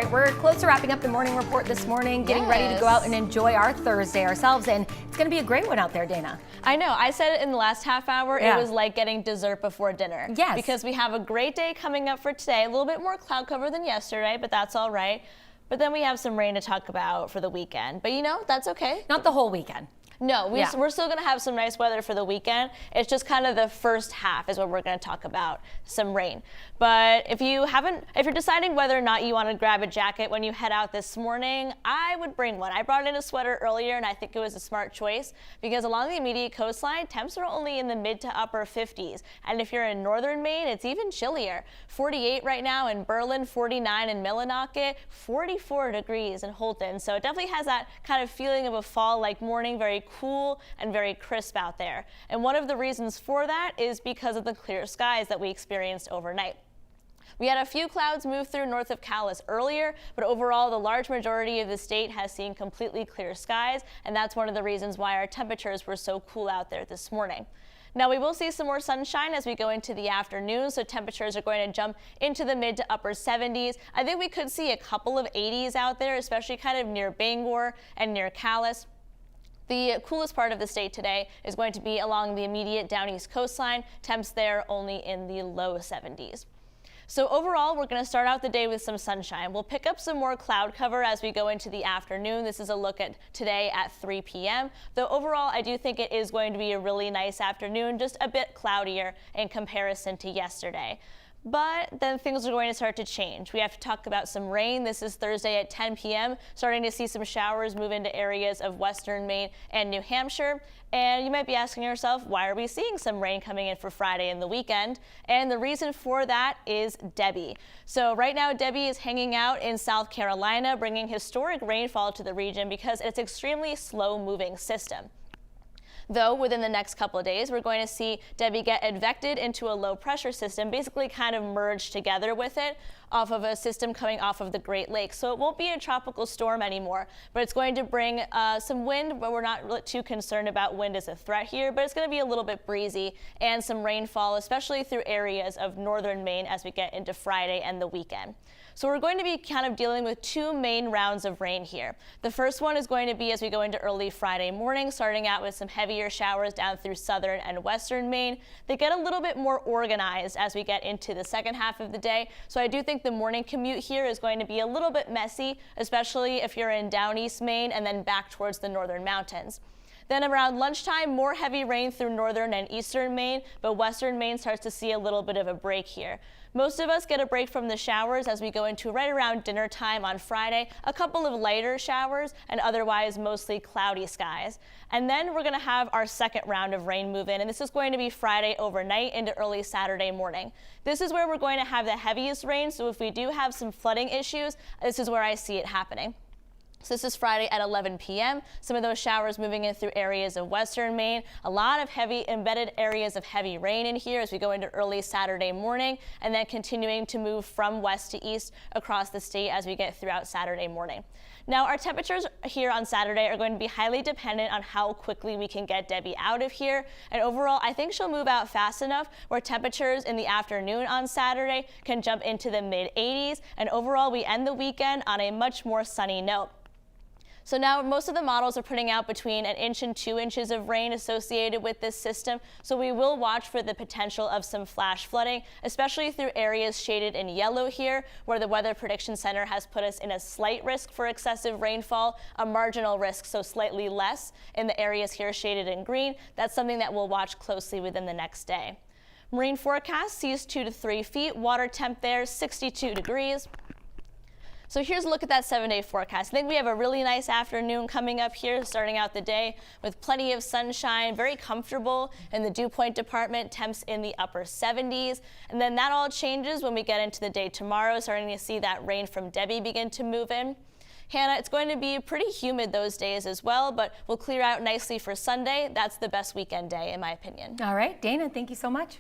right, we're close to wrapping up the morning report this morning, getting ready to go out and enjoy our Thursday ourselves, and it's going to be a great one out there, Dana. I know. I said it in the last half hour. It was like getting dessert before dinner. Yes. Because we have a great day coming up for today. A little bit more cloud cover than yesterday, but that's all right. But then we have some rain to talk about for the weekend. But you know, that's okay. Not the whole weekend. No, we're still going to have some nice weather for the weekend. It's just kind of the first half is what we're going to talk about, some rain. But if you're deciding whether or not you want to grab a jacket when you head out this morning, I would bring one. I brought in a sweater earlier, and I think it was a smart choice because along the immediate coastline, temps are only in the mid to upper 50s. And if you're in northern Maine, it's even chillier. 48 right now in Berlin, 49 in Millinocket, 44 degrees in Holton. So it definitely has that kind of feeling of a fall-like morning, very cool and very crisp out there. And one of the reasons for that is because of the clear skies that we experienced overnight. We had a few clouds move through north of Calais earlier, but overall the large majority of the state has seen completely clear skies, and that's one of the reasons why our temperatures were so cool out there this morning. Now we will see some more sunshine as we go into the afternoon, so temperatures are going to jump into the mid to upper 70s. I think we could see a couple of 80s out there, especially kind of near Bangor and near Calais. The coolest part of the state today is going to be along the immediate down east coastline. Temps there only in the low 70s. So overall, we're going to start out the day with some sunshine. We'll pick up some more cloud cover as we go into the afternoon. This is a look at today at 3 p.m. Though overall, I do think it is going to be a really nice afternoon, just a bit cloudier in comparison to yesterday. But then things are going to start to change. We have to talk about some rain. This is Thursday at 10 p.m. Starting to see some showers move into areas of western Maine and New Hampshire. And you might be asking yourself, why are we seeing some rain coming in for Friday and the weekend? And the reason for that is Debbie. So right now, Debbie is hanging out in South Carolina, bringing historic rainfall to the region because it's an extremely slow-moving system. Though within the next couple of days, we're going to see Debbie get advected into a low pressure system, basically kind of merged together with it off of a system coming off of the Great Lakes. So it won't be a tropical storm anymore, but it's going to bring some wind, but we're not really too concerned about wind as a threat here, but it's going to be a little bit breezy and some rainfall, especially through areas of northern Maine as we get into Friday and the weekend. So we're going to be kind of dealing with two main rounds of rain here. The first one is going to be as we go into early Friday morning, starting out with some heavier showers down through southern and western Maine. They get a little bit more organized as we get into the second half of the day. So I do think the morning commute here is going to be a little bit messy, especially if you're in down east Maine and then back towards the northern mountains. Then around lunchtime, more heavy rain through northern and eastern Maine, but western Maine starts to see a little bit of a break here. Most of us get a break from the showers as we go into right around dinner time on Friday, a couple of lighter showers and otherwise mostly cloudy skies. And then we're going to have our second round of rain move in, and this is going to be Friday overnight into early Saturday morning. This is where we're going to have the heaviest rain, so if we do have some flooding issues, this is where I see it happening. So this is Friday at 11 p.m. Some of those showers moving in through areas of western Maine. A lot of heavy embedded areas of heavy rain in here as we go into early Saturday morning, and then continuing to move from west to east across the state as we get throughout Saturday morning. Now, our temperatures here on Saturday are going to be highly dependent on how quickly we can get Debbie out of here. And overall, I think she'll move out fast enough where temperatures in the afternoon on Saturday can jump into the mid 80s. And overall, we end the weekend on a much more sunny note. So now most of the models are putting out between 1 inch and 2 inches of rain associated with this system. So we will watch for the potential of some flash flooding, especially through areas shaded in yellow here, where the Weather Prediction Center has put us in a slight risk for excessive rainfall, a marginal risk, so slightly less in the areas here shaded in green. That's something that we'll watch closely within the next day. Marine forecast sees 2 to 3 feet. Water temp there, 62 degrees. So here's a look at that 7-day forecast. I think we have a really nice afternoon coming up here, starting out the day with plenty of sunshine, very comfortable in the dew point department, temps in the upper 70s. And then that all changes when we get into the day tomorrow, starting to see that rain from Debbie begin to move in. Hannah, it's going to be pretty humid those days as well, but we'll clear out nicely for Sunday. That's the best weekend day, in my opinion. All right, Dana, thank you so much.